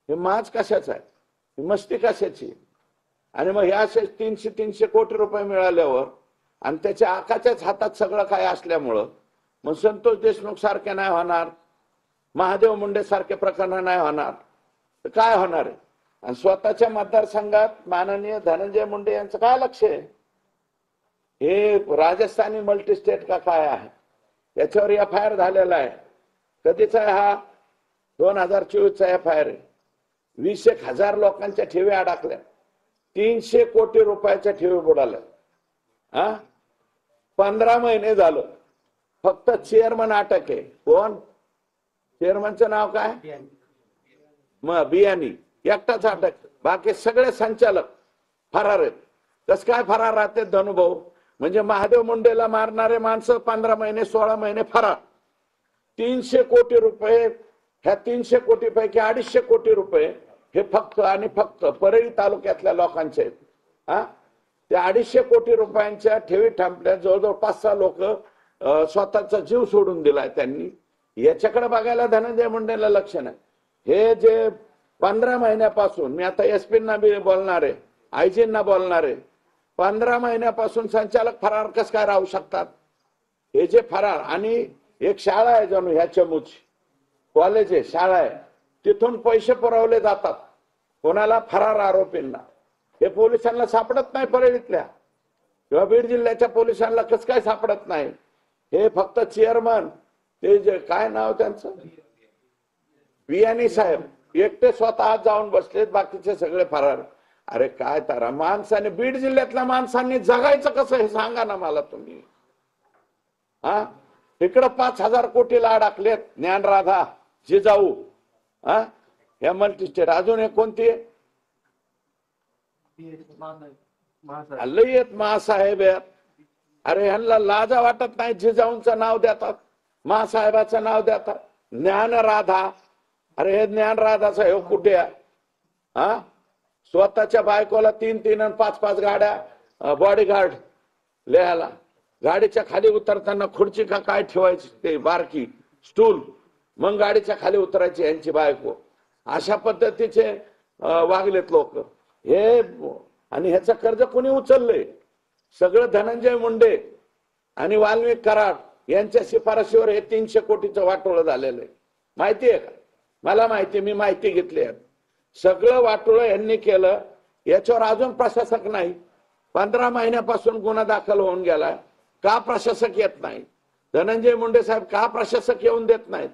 हे माज कशाचा आहे, ही मस्ती कशाची? आणि मग ह्या 300 कोटी रुपये मिळाल्यावर आणि त्याच्या आकाच्याच हातात सगळं काय असल्यामुळं मग संतोष देशमुख सारखे नाही होणार, महादेव मुंडे सारखे प्रकरण नाही होणार, तर काय होणार आहे? आणि स्वतःच्या मतदारसंघात माननीय धनंजय मुंडे यांचं काय लक्ष आहे? हे राजस्थानी मल्टी स्टेट का काय आहे? याच्यावर FIR झालेला आहे. कधीचा आहे हा? 2024चा FIR आहे. 20,000 लोकांच्या ठेवी अडकल्या, 300 कोटी रुपयाच्या ठेवी बुडाल्या. 15 महिने झालं. फक्त चेअरमन अटक आहे. कोण चेअरमनचं नाव काय? मग बियाणी एकटाच अटक, बाकी सगळे संचालक फरार आहेत. कस काय फरार राहते धनुभाऊ? म्हणजे महादेव मुंडेला मारणारे माणसं 15 महिने 16 महिने फरार. 300 कोटी रुपये, ह्या 300 कोटी पैकी 250 कोटी रुपये हे फक्त आणि फक्त परळी तालुक्यातल्या लोकांचे आहेत. त्या 250 कोटी रुपयांच्या ठेवी थांबल्या. जवळजवळ 5-6 लोक स्वतःचा जीव सोडून दिलाय त्यांनी. याच्याकडे बघायला धनंजय मुंडेला लक्ष नाही. हे जे 15 महिन्यापासून, मी आता SP-ना बी बोलणार आहे, IG-ना बोलणार आहे, 15 महिन्यापासून संचालक फरार कस काय राहू शकतात? हे जे फरार, आणि एक शाळा आहे जणू ह्या चमूची, कॉलेज आहे, शाळा आहे, तिथून पैसे पुरवले जातात कोणाला? फरार आरोपींना. हे पोलिसांना सापडत नाही परळीतल्या किंवा बीड जिल्ह्याच्या पोलिसांना कस काय सापडत नाही? हे फक्त चेअरमन, ते जे काय नाव त्यांचं, बियाणी साहेब एकटे स्वतः जाऊन बसलेत, बाकीचे सगळे फरार. अरे काय तारा माणसाने, बीड जिल्ह्यातल्या माणसांनी जगायचं कसं हे सांगा ना मला तुम्ही. इकडं 5,000 कोटीला अडकलेत ज्ञानराधा, जिजाऊ, या मल्टी स्टेट. अजून एक कोणती आहे? लई आहेत महासाहेब आहेत. अरे ह्यांना लाजा वाटत नाही, जिजाऊंचं नाव देतात, महासाहेबाचं नाव देतात, ज्ञानराधा. अरे हे ज्ञानराधाचं हे कुठे आहे? स्वतःच्या बायकोला 3-3 आणि 5-5 गाड्या बॉडीगार्ड लिहायला, गाडीच्या खाली उतरताना खुर्ची का काय ठेवायची, ते बारकी स्टूल, मग गाडीच्या खाली उतरायची यांची बायको. अशा पद्धतीचे वागलेत लोक हे. आणि ह्याचं कर्ज कोणी उचललंय? सगळं धनंजय मुंडे आणि वाल्मिक कराड यांच्या शिफारशीवर हे 300 कोटीचं वाटोळं झालेलं आहे. माहिती आहे का? मला माहिती, मी माहिती घेतली आहे. सगळं वाटोळं यांनी केलं. याच्यावर अजून प्रशासक नाही. 15 महिन्यापासून गुन्हा दाखल होऊन गेलाय. का प्रशासक येत नाही? धनंजय मुंडे साहेब का प्रशासक येऊन देत नाहीत?